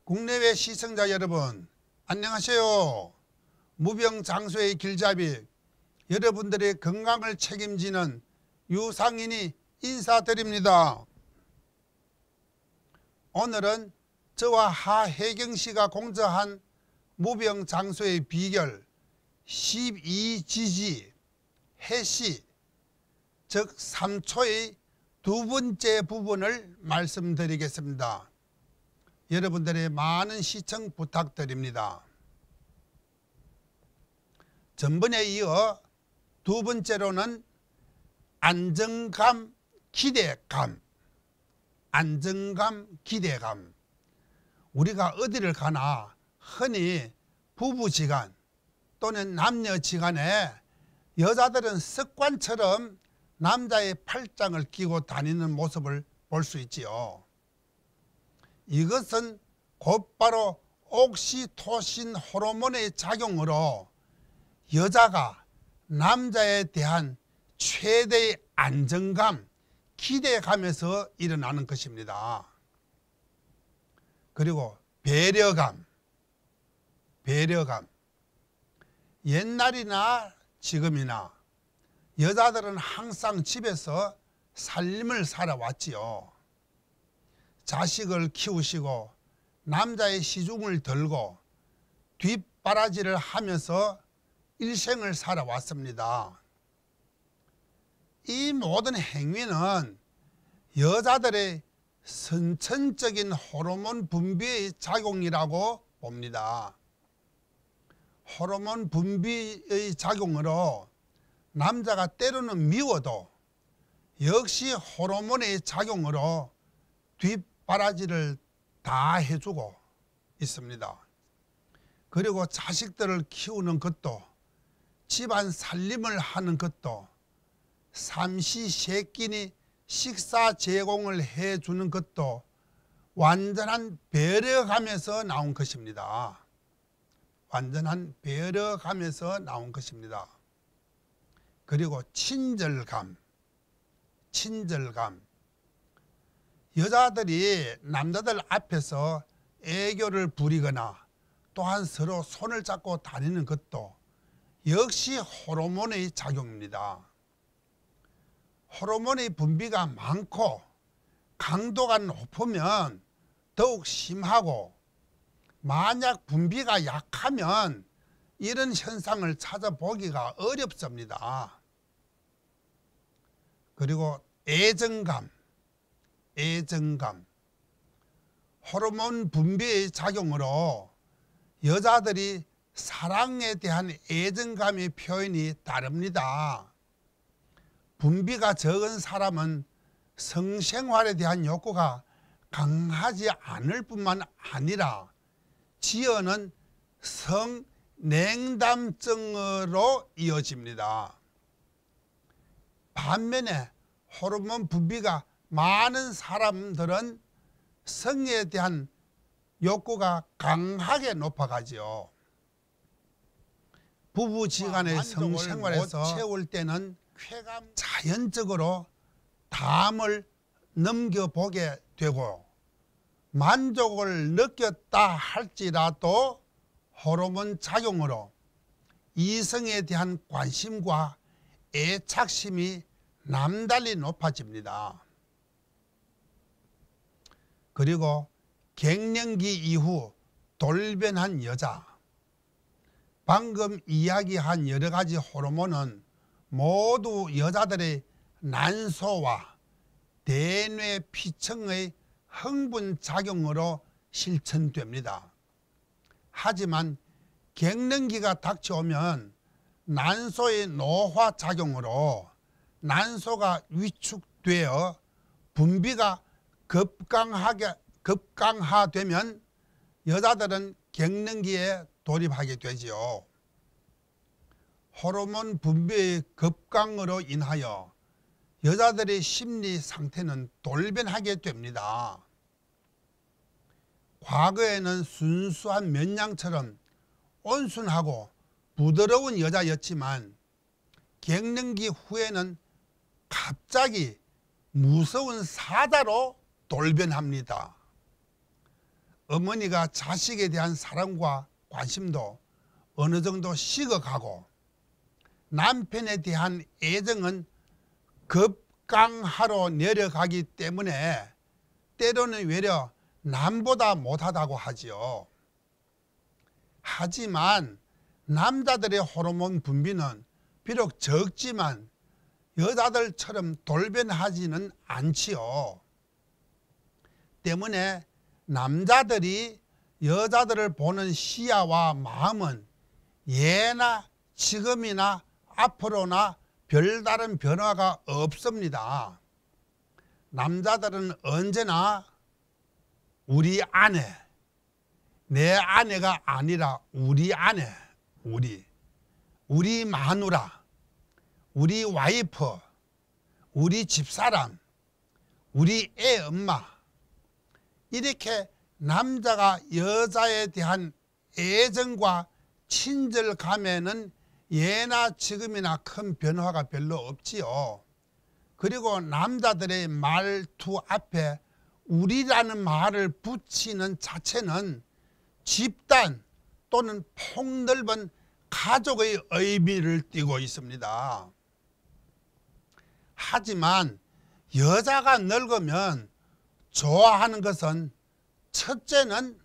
국내외 시청자 여러분, 안녕하세요. 무병장수의 길잡이, 여러분들의 건강을 책임지는 유상인이 인사드립니다. 오늘은 저와 하혜경씨가 공저한 무병장수의 비결 12지지 해시, 즉 3초의 두 번째 부분을 말씀드리겠습니다. 여러분들의 많은 시청 부탁드립니다. 전번에 이어 두 번째로는 안정감, 기대감. 안정감, 기대감. 우리가 어디를 가나 흔히 부부지간 또는 남녀지간에 여자들은 습관처럼 남자의 팔짱을 끼고 다니는 모습을 볼 수 있지요. 이것은 곧바로 옥시토신 호르몬의 작용으로 여자가 남자에 대한 최대의 안정감, 기대감에서 일어나는 것입니다. 그리고 배려감. 옛날이나 지금이나 여자들은 항상 집에서 살림을 살아왔지요. 자식을 키우시고 남자의 시중을 들고 뒷바라지를 하면서 일생을 살아왔습니다. 이 모든 행위는 여자들의 선천적인 호르몬 분비의 작용이라고 봅니다. 호르몬 분비의 작용으로 남자가 때로는 미워도 역시 호르몬의 작용으로 뒷바라지를 다 해주고 있습니다. 그리고 자식들을 키우는 것도, 집안 살림을 하는 것도, 삼시세끼니 식사 제공을 해주는 것도 완전한 배려감에서 나온 것입니다. 완전한 배려감에서 나온 것입니다. 그리고 친절감. 여자들이 남자들 앞에서 애교를 부리거나 또한 서로 손을 잡고 다니는 것도 역시 호르몬의 작용입니다. 호르몬의 분비가 많고 강도가 높으면 더욱 심하고, 만약 분비가 약하면 이런 현상을 찾아보기가 어렵습니다. 그리고 애정감. 호르몬 분비의 작용으로 여자들이 사랑에 대한 애정감의 표현이 다릅니다. 분비가 적은 사람은 성생활에 대한 욕구가 강하지 않을 뿐만 아니라 지어는 성냉담증으로 이어집니다. 반면에 호르몬 분비가 많은 사람들은 성에 대한 욕구가 강하게 높아가지요. 부부지간의 성생활에서 채울 때는 자연적으로 담을 넘겨보게 되고, 만족을 느꼈다 할지라도 호르몬 작용으로 이성에 대한 관심과 애착심이 남달리 높아집니다. 그리고 갱년기 이후 돌변한 여자. 방금 이야기한 여러 가지 호르몬은 모두 여자들의 난소와 대뇌 피층의 흥분 작용으로 실천됩니다. 하지만 갱년기가 닥쳐오면 난소의 노화 작용으로 난소가 위축되어 분비가 급강화되면 여자들은 갱년기에 돌입하게 되지요. 호르몬 분비의 급강으로 인하여 여자들의 심리 상태는 돌변하게 됩니다. 과거에는 순수한 면양처럼 온순하고 부드러운 여자였지만 갱년기 후에는 갑자기 무서운 사자로 돌변합니다. 어머니가 자식에 대한 사랑과 관심도 어느 정도 식어가고 남편에 대한 애정은 급강하로 내려가기 때문에 때로는 외려 남보다 못하다고 하지요. 하지만 남자들의 호르몬 분비는 비록 적지만 여자들처럼 돌변하지는 않지요. 때문에 남자들이 여자들을 보는 시야와 마음은 예나 지금이나 앞으로나 별다른 변화가 없습니다. 남자들은 언제나 우리 아내, 내 아내가 아니라 우리 아내, 우리 마누라, 우리 와이프, 우리 집사람, 우리 애 엄마, 이렇게 남자가 여자에 대한 애정과 친절감에는 예나 지금이나 큰 변화가 별로 없지요. 그리고 남자들의 말투 앞에 우리라는 말을 붙이는 자체는 집단 또는 폭넓은 가족의 의미를 띠고 있습니다. 하지만 여자가 늙으면 좋아하는 것은 첫째는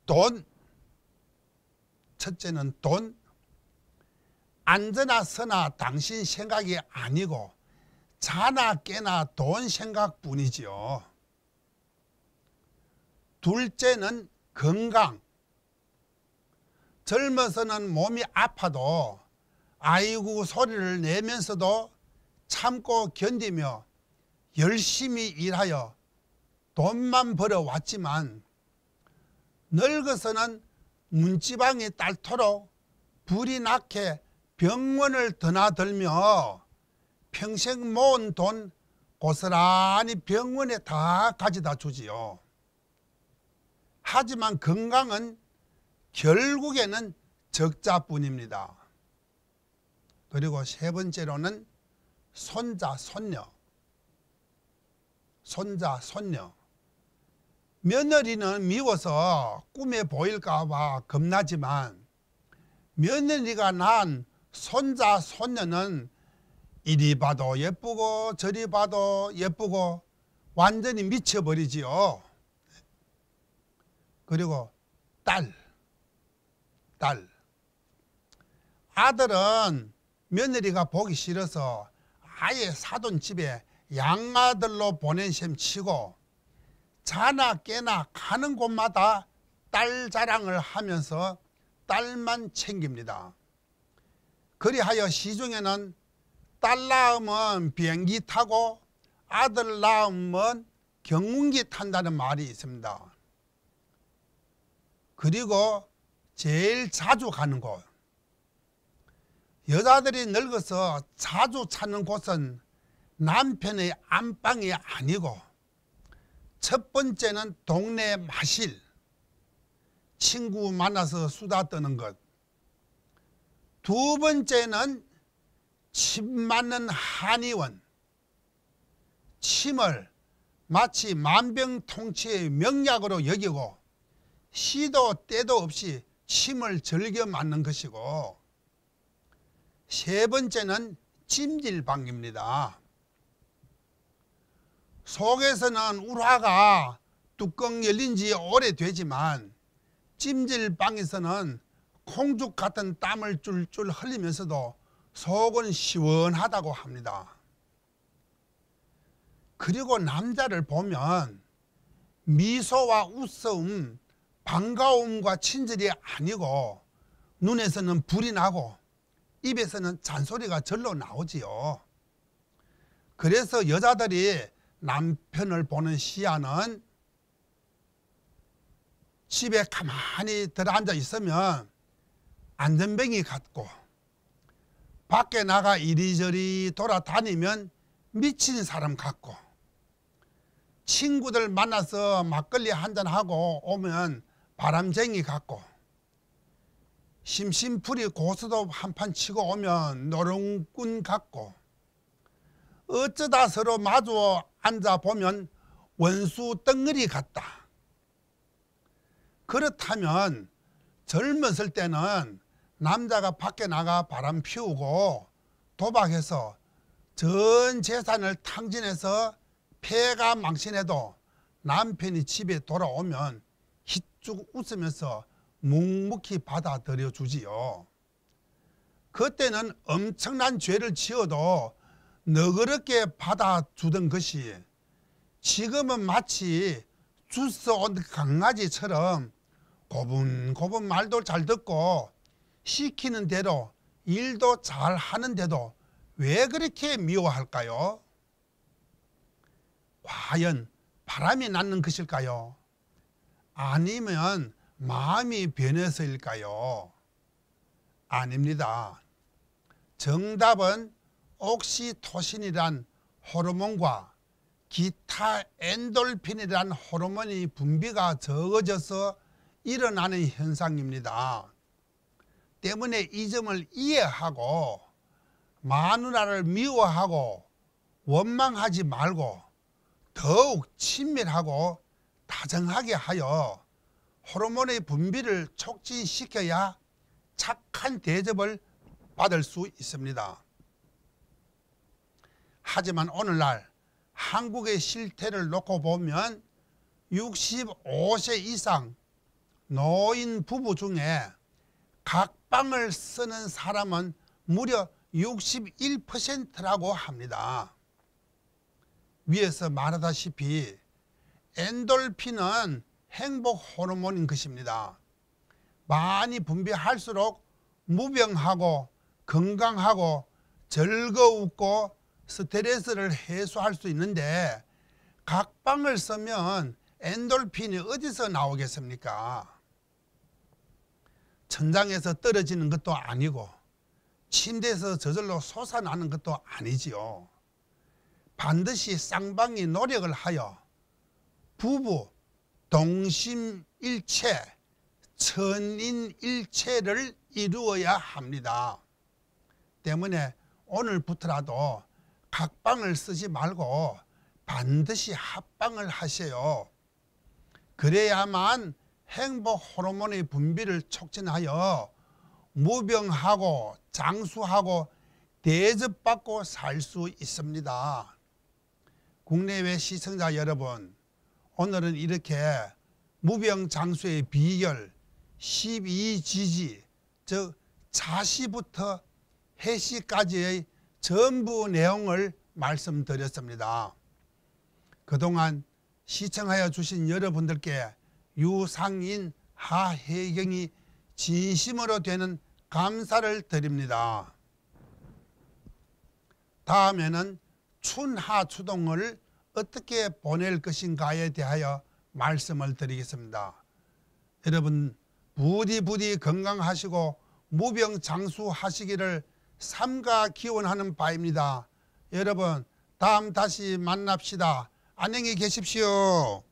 돈, 앉으나 서나 당신 생각이 아니고 자나 깨나 돈 생각뿐이지요. 둘째는 건강. 젊어서는 몸이 아파도 아이고 소리를 내면서도 참고 견디며 열심히 일하여 돈만 벌어왔지만 늙어서는 문지방이 닳도록 불이 나게 병원을 드나들며 평생 모은 돈 고스란히 병원에 다 가져다 주지요. 하지만 건강은 결국에는 적자뿐입니다. 그리고 세 번째로는 손자, 손녀. 며느리는 미워서 꿈에 보일까 봐 겁나지만 며느리가 낳은 손자, 손녀는 이리 봐도 예쁘고 저리 봐도 예쁘고 완전히 미쳐버리지요. 그리고 딸. 아들은 며느리가 보기 싫어서 아예 사돈 집에 양아들로 보낸 셈 치고 자나 깨나 가는 곳마다 딸 자랑을 하면서 딸만 챙깁니다. 그리하여 시중에는 딸 낳으면 비행기 타고 아들 낳으면 경운기 탄다는 말이 있습니다. 그리고 제일 자주 가는 곳, 여자들이 늙어서 자주 찾는 곳은 남편의 안방이 아니고 첫 번째는 동네 마실, 친구 만나서 수다 떠는 것. 두 번째는 침 맞는 한의원. 침을 마치 만병통치의 명약으로 여기고 시도 때도 없이 침을 즐겨 맞는 것이고, 세 번째는 찜질방입니다. 속에서는 울화가 뚜껑 열린 지 오래되지만 찜질방에서는 콩죽 같은 땀을 쫄쫄 흘리면서도 속은 시원하다고 합니다. 그리고 남자를 보면 미소와 웃음, 반가움과 친절이 아니고 눈에서는 불이 나고 입에서는 잔소리가 절로 나오지요. 그래서 여자들이 남편을 보는 시야는 집에 가만히 들어앉아 있으면 안전뱅이 같고 밖에 나가 이리저리 돌아다니면 미친 사람 같고 친구들 만나서 막걸리 한잔하고 오면 바람쟁이 같고 심심풀이 고스톱 한판 치고 오면 노름꾼 같고 어쩌다 서로 마주 앉아보면 원수 덩어리 같다. 그렇다면 젊었을 때는 남자가 밖에 나가 바람 피우고 도박해서 전 재산을 탕진해서 폐가 망신해도 남편이 집에 돌아오면 희쭉 웃으면서 묵묵히 받아들여 주지요. 그때는 엄청난 죄를 지어도 너그럽게 받아주던 것이 지금은 마치 주워온 강아지처럼 고분고분 말도 잘 듣고 시키는 대로 일도 잘 하는데도 왜 그렇게 미워할까요? 과연 바람이 났는 것일까요? 아니면 마음이 변해서일까요? 아닙니다. 정답은 옥시토신이란 호르몬과 기타 엔돌핀이란 호르몬이 분비가 적어져서 일어나는 현상입니다. 때문에 이 점을 이해하고 마누라를 미워하고 원망하지 말고 더욱 친밀하고 다정하게 하여 호르몬의 분비를 촉진시켜야 착한 대접을 받을 수 있습니다. 하지만 오늘날 한국의 실태를 놓고 보면 65세 이상 노인 부부 중에 각방을 쓰는 사람은 무려 61%라고 합니다. 위에서 말하다시피 엔돌핀은 행복 호르몬인 것입니다. 많이 분비할수록 무병하고 건강하고 즐거웠고 스트레스를 해소할 수 있는데 각방을 쓰면 엔돌핀이 어디서 나오겠습니까? 천장에서 떨어지는 것도 아니고 침대에서 저절로 솟아나는 것도 아니지요. 반드시 쌍방이 노력을 하여 부부 동심일체, 천인일체를 이루어야 합니다. 때문에 오늘부터라도 각방을 쓰지 말고 반드시 합방을 하세요. 그래야만 행복 호르몬의 분비를 촉진하여 무병하고 장수하고 대접받고 살 수 있습니다. 국내외 시청자 여러분, 오늘은 이렇게 무병장수의 비결 12지지, 즉 자시부터 해시까지의 전부 내용을 말씀드렸습니다. 그동안 시청하여 주신 여러분들께 유상인 하혜경이 진심으로 되는 감사를 드립니다. 다음에는 춘하추동을 어떻게 보낼 것인가에 대하여 말씀을 드리겠습니다. 여러분 부디 건강하시고 무병장수하시기를 삼가 기원하는 바입니다. 여러분 다음 다시 만납시다. 안녕히 계십시오.